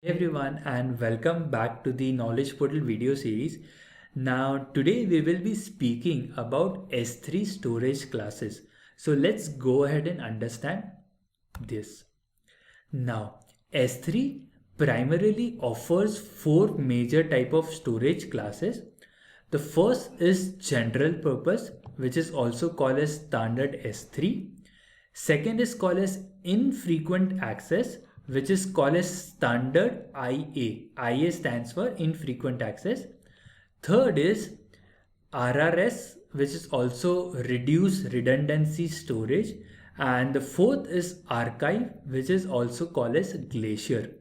Hey everyone, and welcome back to the Knowledge Portal video series. Now today we will be speaking about S3 storage classes. So let's go ahead and understand this. Now S3 primarily offers four major type of storage classes. The first is general purpose, which is also called as standard S3. Second is called as infrequent access, which is called as standard IA. IA stands for infrequent access. Third is RRS, which is also reduced redundancy storage. And the fourth is archive, which is also called as Glacier.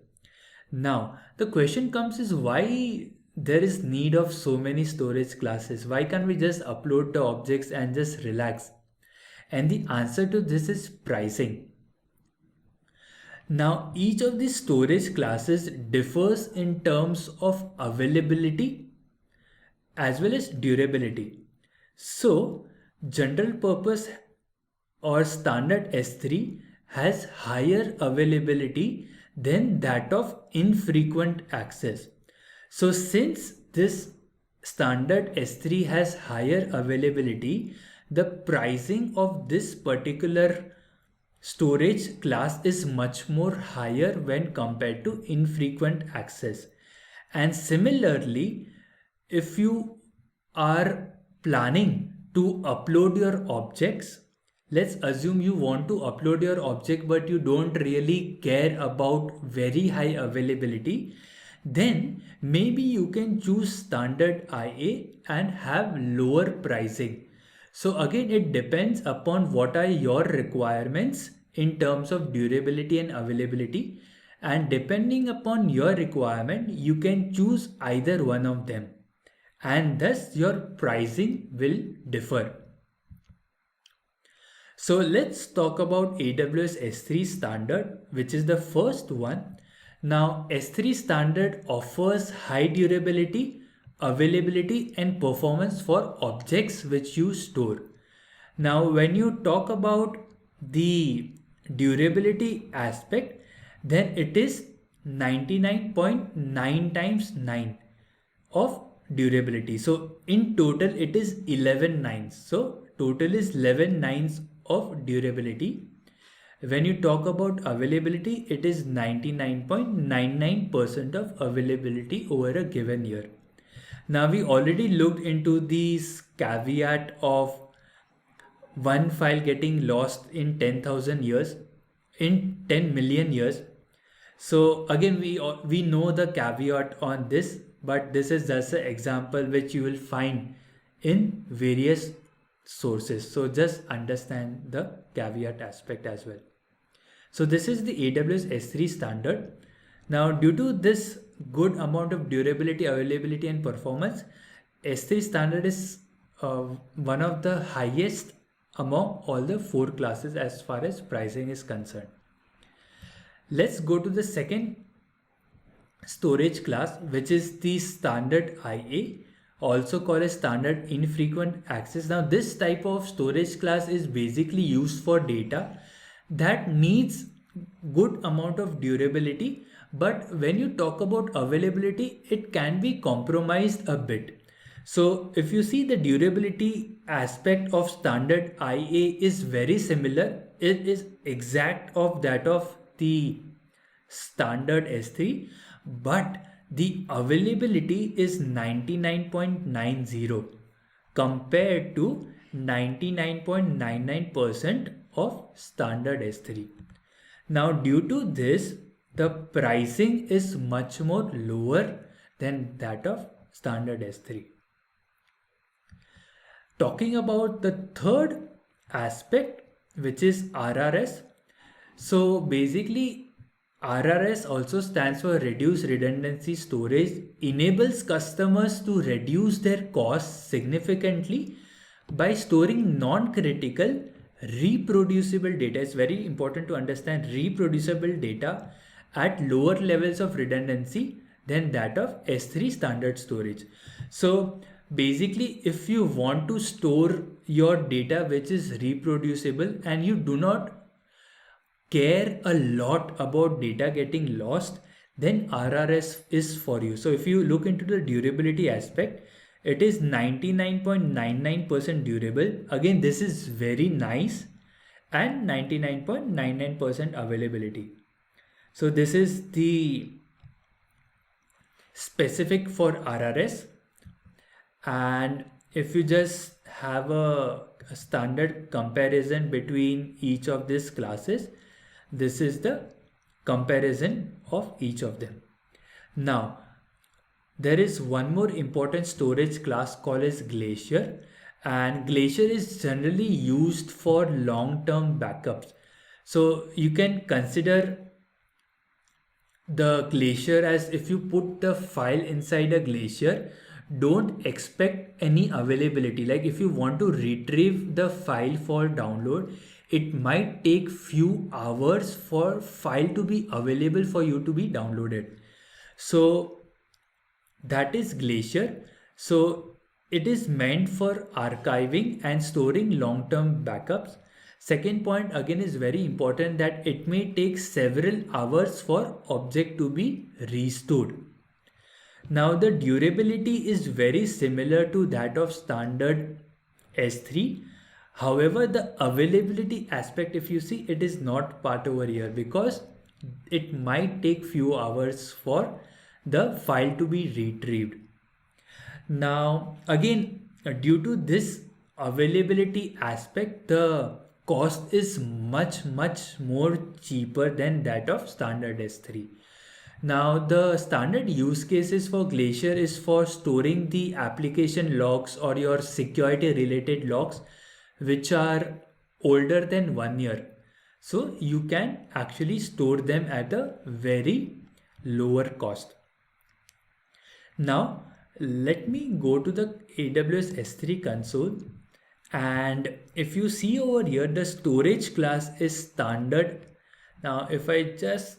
Now, the question comes is why there is need of so many storage classes? Why can't we just upload the objects and just relax? And the answer to this is pricing. Now, each of these storage classes differs in terms of availability as well as durability. So, general purpose or standard S3 has higher availability than that of infrequent access. So, since this standard S3 has higher availability, the pricing of this particular storage class is much more higher when compared to infrequent access. And similarly, if you are planning to upload your objects, let's assume you want to upload your object but you don't really care about very high availability, then maybe you can choose standard IA and have lower pricing. So again, it depends upon what are your requirements in terms of durability and availability, and depending upon your requirement, you can choose either one of them, and thus your pricing will differ. So let's talk about AWS S3 Standard, which is the first one. Now S3 Standard offers high durability, availability and performance for objects which you store. Now when you talk about the durability aspect, then it is 99.9 times 9 of durability. So in total it is 11 nines. So total is 11 nines of durability. When you talk about availability, it is 99.99% of availability over a given year. Now we already looked into this caveat of one file getting lost in 10,000 years, in 10 million years. So again, we know the caveat on this, but this is just an example which you will find in various sources. So just understand the caveat aspect as well. So this is the AWS S3 standard. Now due to this good amount of durability, availability and performance, S3 standard is one of the highest among all the four classes as far as pricing is concerned. Let's go to the second storage class, which is the standard IA, also called as standard infrequent access. Now this type of storage class is basically used for data that needs good amount of durability, but when you talk about availability, it can be compromised a bit. So if you see the durability aspect of standard IA is very similar, it is exact of that of the standard S3, but the availability is 99.90 compared to 99.99% of standard S3. Now due to this, the pricing is much more lower than that of standard S3. Talking about the third aspect, which is RRS. So basically RRS also stands for reduced redundancy storage, enables customers to reduce their costs significantly by storing non-critical reproducible data. It's very important to understand reproducible data at lower levels of redundancy than that of S3 standard storage. So basically, if you want to store your data which is reproducible and you do not care a lot about data getting lost, then RRS is for you. So if you look into the durability aspect, it is 99.99% durable. Again, this is very nice, and 99.99% availability. So this is the specific for RRS. And if you just have a standard comparison between each of these classes, this is the comparison of each of them. Now, there is one more important storage class called as Glacier, and Glacier is generally used for long-term backups. So you can consider the Glacier as, if you put the file inside a Glacier, don't expect any availability. Like if you want to retrieve the file for download, it might take few hours for file to be available for you to be downloaded. So that is Glacier. So it is meant for archiving and storing long-term backups. Second point again is very important, that it may take several hours for object to be restored. Now the durability is very similar to that of standard S3. However, the availability aspect, if you see, it is not part over here, because it might take few hours for the file to be retrieved. Now again, due to this availability aspect, the cost is much more cheaper than that of standard S3. Now the standard use cases for Glacier is for storing the application logs or your security related logs which are older than 1 year. So you can actually store them at a very lower cost. Now let me go to the AWS S3 console, and if you see over here, the storage class is standard. Now if I just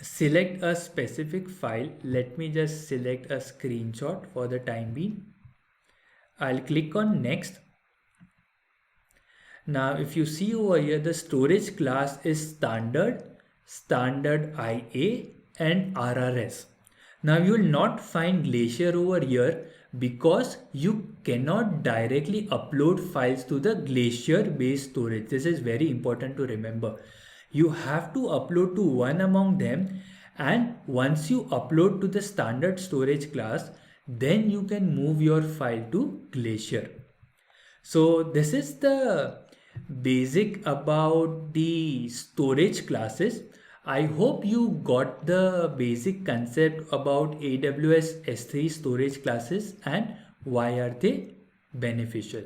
select a specific file, let me just select a screenshot for the time being. I'll click on next. Now if you see over here, the storage class is standard, standard IA and RRS. Now you will not find Glacier over here because you cannot directly upload files to the Glacier based storage. This is very important to remember. You have to upload to one among them, and once you upload to the standard storage class, then you can move your file to Glacier. So this is the basic about the storage classes. I hope you got the basic concept about AWS S3 storage classes and why are they beneficial.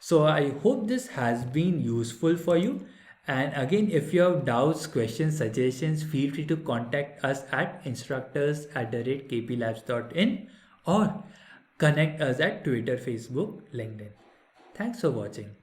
So I hope this has been useful for you. And again, if you have doubts, questions, suggestions, feel free to contact us at instructors@kplabs.in or connect us at Twitter, Facebook, LinkedIn. Thanks for watching.